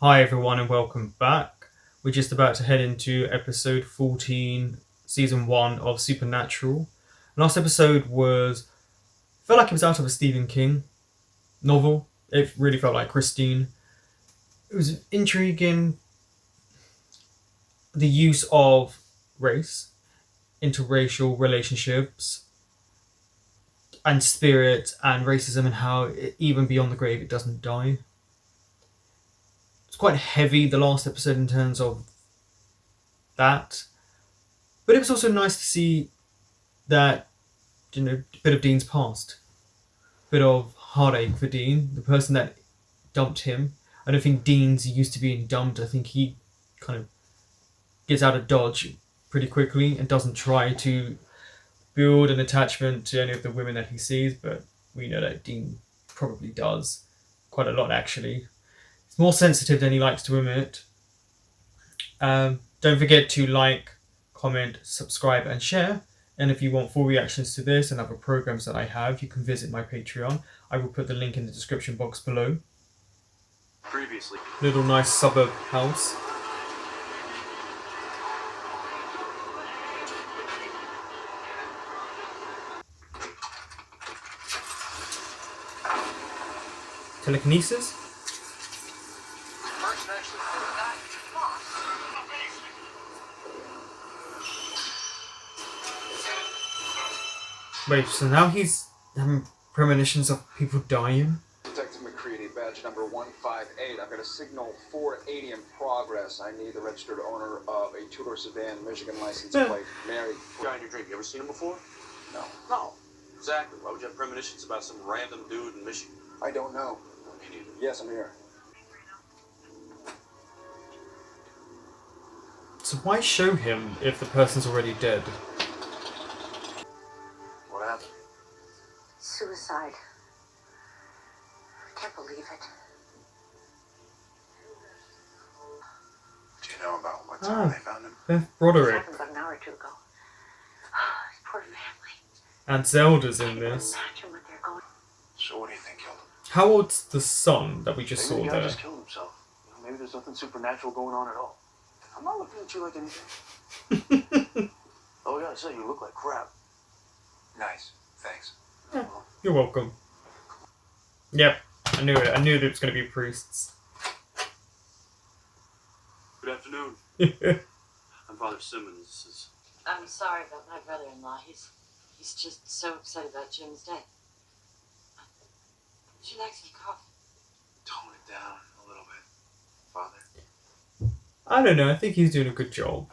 Hi everyone and welcome back. We're just about to head into episode 14, season 1 of Supernatural. Last episode felt like it was out of a Stephen King novel. It really felt like Christine. It was intriguing, the use of race, interracial relationships, and spirit and racism, and how even beyond the grave it doesn't die. It's quite heavy, the last episode, in terms of that. But it was also nice to see that, a bit of Dean's past, a bit of heartache for Dean, the person that dumped him. I don't think Dean's used to being dumped. I think he kind of gets out of Dodge pretty quickly and doesn't try to build an attachment to any of the women that he sees, but we know that Dean probably does. Quite a lot, actually. He's more sensitive than he likes to admit. Don't forget to like, comment, subscribe, and share. And if you want full reactions to this and other programs that I have, you can visit my Patreon. I will put the link in the description box below. Previously. Little nice suburb house. Telekinesis? Wait, so now he's having premonitions of people dying? Detective McCready, badge number 158. I've got a signal 480 in progress. I need the registered owner of a two-door sedan, Michigan license plate, Mary. Guy in your drink, you ever seen him before? No. No. Exactly. Why would you have premonitions about some random dude in Michigan? I don't know. Me neither. Yes, I'm here. So why show him if the person's already dead? What happened? Suicide. I can't believe it. Do you know about what time they found him? Beth It Broderick happened about an hour or two ago. His poor family. and Zelda's in Can't even this. imagine what they're going. So what do you think killed him? How old's the son that we just Maybe saw the guy there? just killed himself. Maybe there's nothing supernatural going on at all. I'm not looking at you like anything. Oh, I gotta say, you look like crap. Nice. Thanks. You're welcome. Yep, I knew it. I knew there was going to be priests. Good afternoon. I'm Father Simmons. This is... I'm sorry about my brother-in-law. He's just so upset about Jim's death. Would you like some coffee? Tone it down a little bit, Father. I don't know. I think he's doing a good job.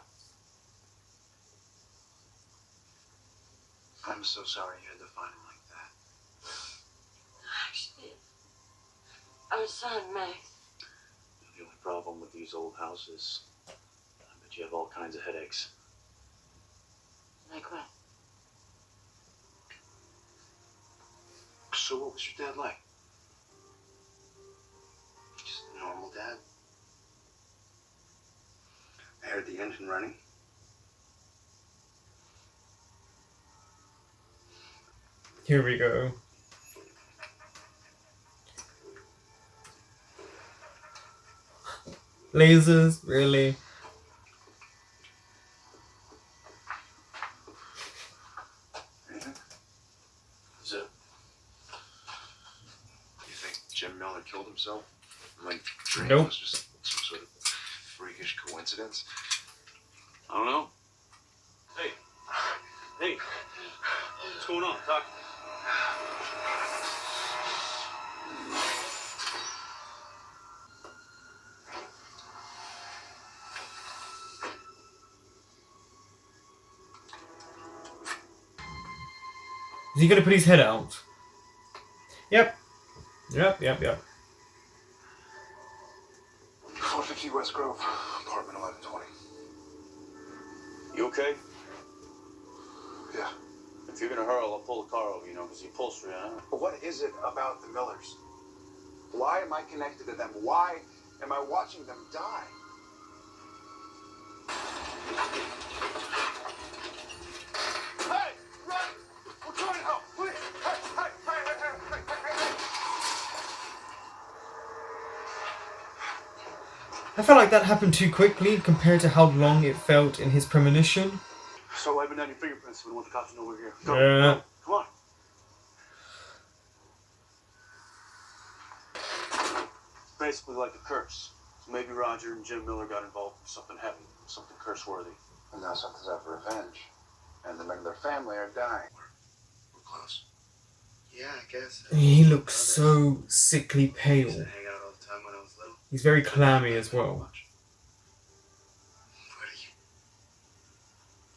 I'm so sorry you had to find him like that. Actually, our son, Max. The only problem with these old houses, I bet you have all kinds of headaches. Like what? So what was your dad like? Just a normal dad? I heard the engine running. Here we go. Lasers, really? Is it? You think Jim Miller killed himself? Like, dream Nope. was just some sort of freakish coincidence? I don't know. Hey. Hey. What's going on? Talk. Is he going to put his head out? Yep. Yep. 450 West Grove, apartment 1120. You okay? Yeah. If you're gonna hurl, I'll pull the car over, because the upholstery, But what is it about the Millers? Why am I connected to them? Why am I watching them die? Hey! Run! We're trying to help! Please! Hey! I felt like that happened too quickly compared to how long it felt in his premonition. Start wiping down your fingerprints so we don't want the cops to know we're here. Go, Yeah. go, come on. Basically like a curse. So maybe Roger and Jim Miller got involved in something heavy, something curse-worthy. And now something's out for revenge. And the men of their family are dying. We're close. Yeah, I guess. He looks so sickly pale. Hang out all the time when I was little. He's very clammy as well.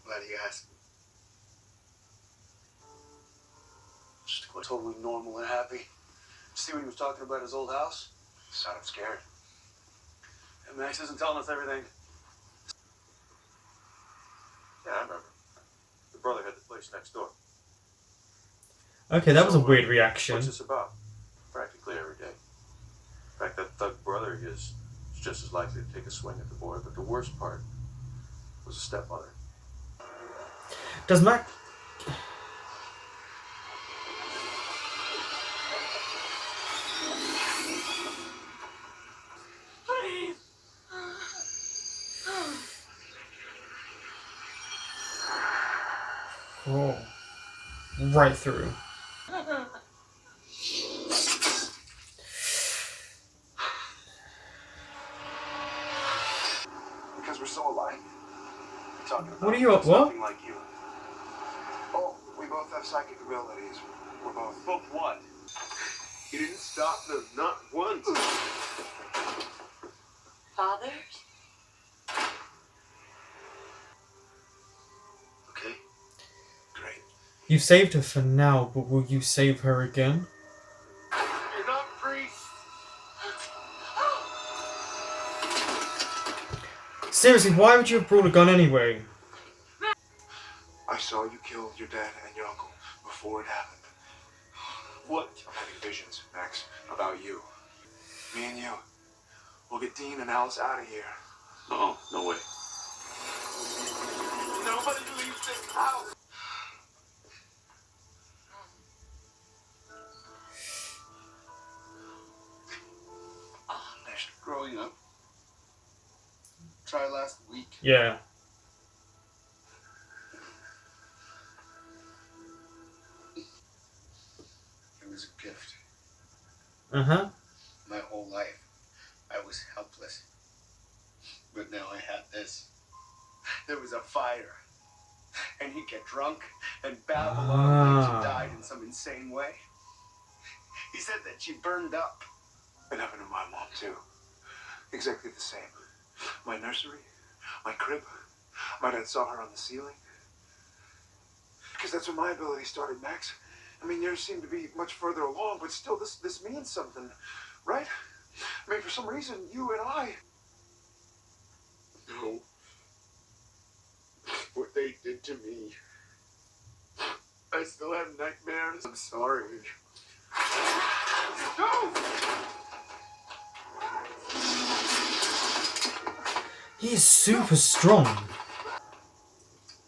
Why do you ask? Just quite totally normal and happy. See when he was talking about his old house? Sounded scared. And Max isn't telling us everything. Yeah, I remember. The brother had the place next door. Okay, that was a weird reaction. What's this about? Practically every day. In fact, that thug brother of his is just as likely to take a swing at the boy, but the worst part was the stepmother. Does Mac... Oh. Right through. Because we're so alike. Talking about What are you up, it's what? nothing like you. Oh, we both have psychic abilities. We're both. Both what? You didn't stop them, not once. Fathers? Okay. Great. You've saved her for now, but will you save her again? You're not priests. Seriously, why would you have brought a gun anyway? I saw you kill your dad and your uncle before it happened. What? I'm having visions, Max, about you. Me and you. We'll get Dean and Alice out of here. Oh, no way. Nobody leaves this house. Finished growing up. Tried last week. Yeah. It was a gift. Uh-huh. My whole life, I was helpless. But now I had this. There was a fire. And he'd get drunk and babble on like she died in some insane way. He said that she burned up. It happened to my mom, too. Exactly the same. My nursery, my crib. My dad saw her on the ceiling. Because that's when my ability started, Max. I mean, yours seem to be much further along, but still, this means something, right? I mean, for some reason, you and I... No. What they did to me. I still have nightmares. I'm sorry. No! He is super strong.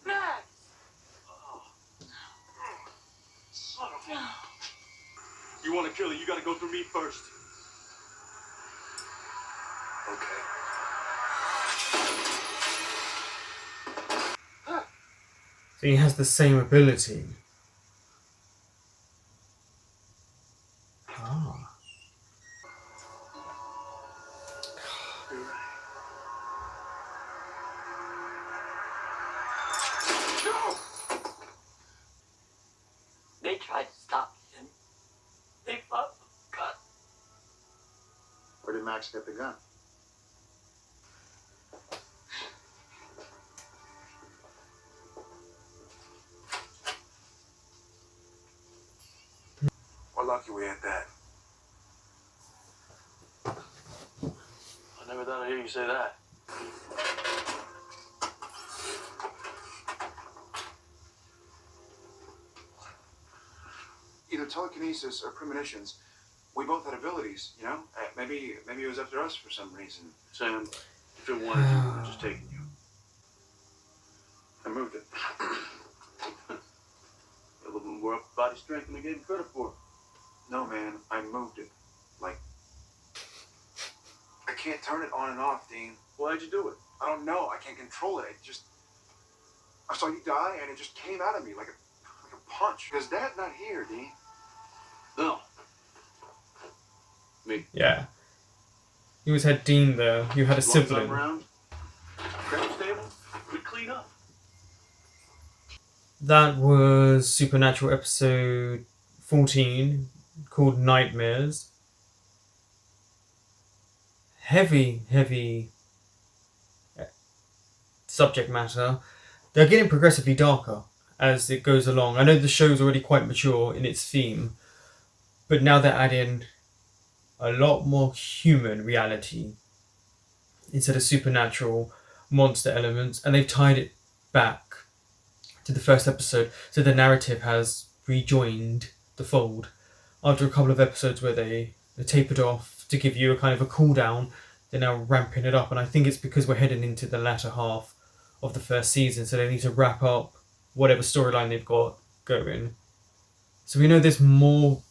Max! Son of a... You want to kill her, you gotta go through me first. Okay. So he has the same ability. Ah. You're right. They tried to stop him. They fought the gun. Where did Max get the gun? We're lucky we had that. I never thought I'd hear you say that. Either telekinesis or premonitions. We both had abilities, you know? Maybe it was after us for some reason. Sam, if it wanted you, it would have just taken you. I moved it. A little bit more body strength than I gave you credit for. No, man, I moved it. Like, I can't turn it on and off, Dean. Why'd you do it? I don't know. I can't control it. I saw you die, and it just came out of me like a punch. Is Dad not here, Dean? No. Me. Yeah. You always had Dean there. You had a sibling. Around. Crap stable. We clean up. That was Supernatural episode 14, called Nightmares. Heavy subject matter. They're getting progressively darker as it goes along. I know the show's already quite mature in its theme, but now they're adding a lot more human reality instead of supernatural monster elements, and they've tied it back to the first episode, so the narrative has rejoined the fold after a couple of episodes where they tapered off to give you a kind of a cool down. They're now ramping it up, and I think it's because we're heading into the latter half of the first season, so they need to wrap up whatever storyline they've got going. So we know there's more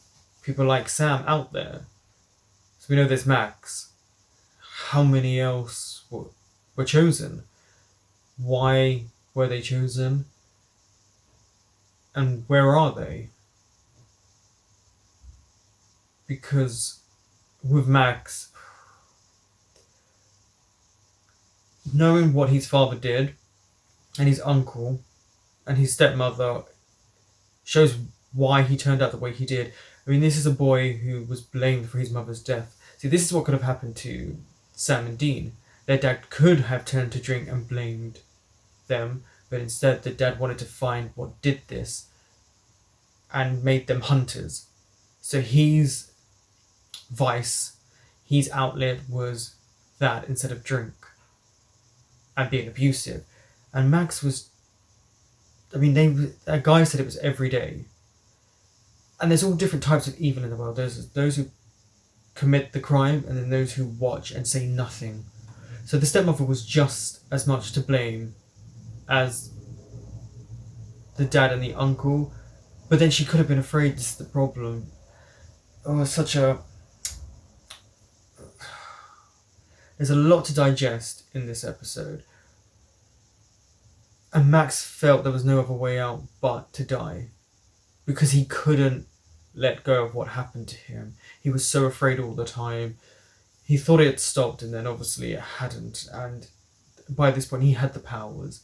people like Sam out there. So we know there's Max. How many else were chosen? Why were they chosen? And where are they? Because with Max, knowing what his father did, and his uncle, and his stepmother, shows why he turned out the way he did. I mean, this is a boy who was blamed for his mother's death. See, this is what could have happened to Sam and Dean. Their dad could have turned to drink and blamed them, but instead the dad wanted to find what did this and made them hunters. So his vice, his outlet was that instead of drink and being abusive. And Max was, I mean, a guy said it was every day. And there's all different types of evil in the world. There's those who commit the crime, and then those who watch and say nothing. So the stepmother was just as much to blame as the dad and the uncle, but then she could have been afraid. This is the problem. Oh, there's a lot to digest in this episode. And Max felt there was no other way out but to die, because he couldn't let go of what happened to him. He was so afraid all the time. He thought it had stopped, and then obviously it hadn't. And by this point, he had the powers,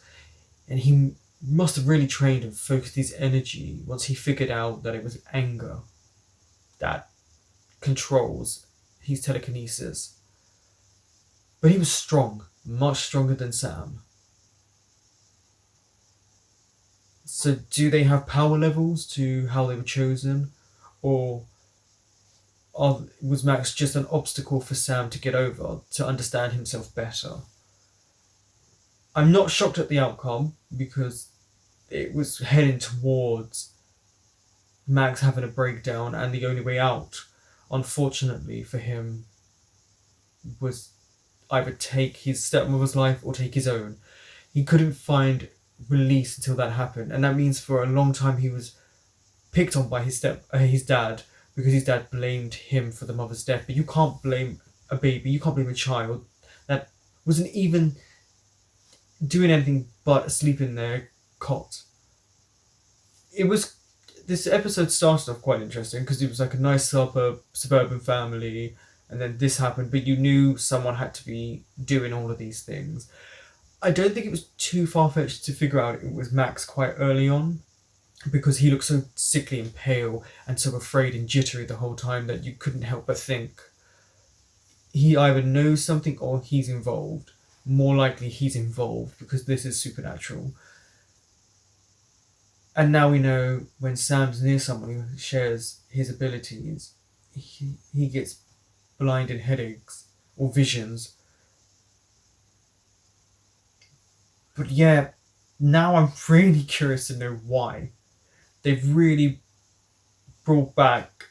and he must have really trained and focused his energy once he figured out that it was anger that controls his telekinesis. But he was strong, much stronger than Sam. So do they have power levels to how they were chosen? Or was Max just an obstacle for Sam to get over, to understand himself better? I'm not shocked at the outcome, because it was heading towards Max having a breakdown, and the only way out, unfortunately for him, was either take his stepmother's life or take his own. He couldn't find release until that happened, and that means for a long time he was picked on by his dad, because his dad blamed him for the mother's death. But you can't blame a baby, you can't blame a child that wasn't even doing anything but asleep in their cot. This episode started off quite interesting because it was like a nice suburban family, and then this happened, but you knew someone had to be doing all of these things. I don't think it was too far-fetched to figure out it was Max quite early on, because he looked so sickly and pale and so afraid and jittery the whole time that you couldn't help but think he either knows something or he's involved. More likely he's involved, because this is supernatural. And now we know when Sam's near someone who shares his abilities, he gets blinding headaches or visions. But yeah, now I'm really curious to know why. They've really brought back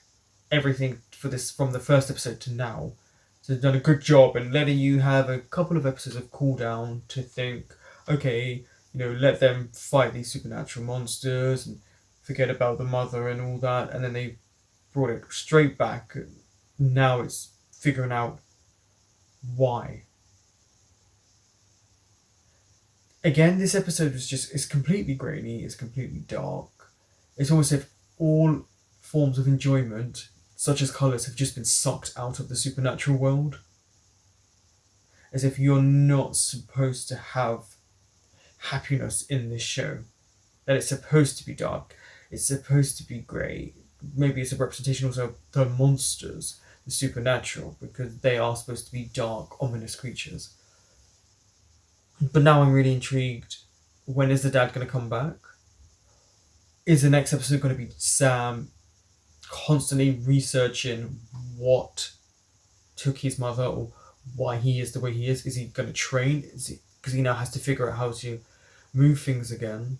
everything for this from the first episode to now. So they've done a good job in letting you have a couple of episodes of cool down to think, okay, let them fight these supernatural monsters and forget about the mother and all that. And then they brought it straight back. Now it's figuring out why. Again, this episode it's completely grainy, it's completely dark. It's almost as if all forms of enjoyment, such as colours, have just been sucked out of the supernatural world. As if you're not supposed to have happiness in this show. That it's supposed to be dark, it's supposed to be grey. Maybe it's a representation also of the monsters, the supernatural, because they are supposed to be dark, ominous creatures. But now I'm really intrigued. When is the dad going to come back? Is the next episode going to be Sam constantly researching what took his mother, or why he is the way he is? Is he going to train? Because he now has to figure out how to move things again?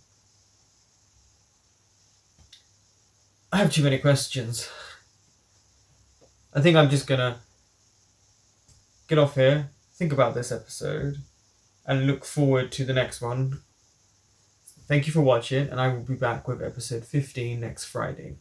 I have too many questions. I think I'm just going to get off here, think about this episode, and look forward to the next one. Thank you for watching, and I will be back with episode 15 next Friday.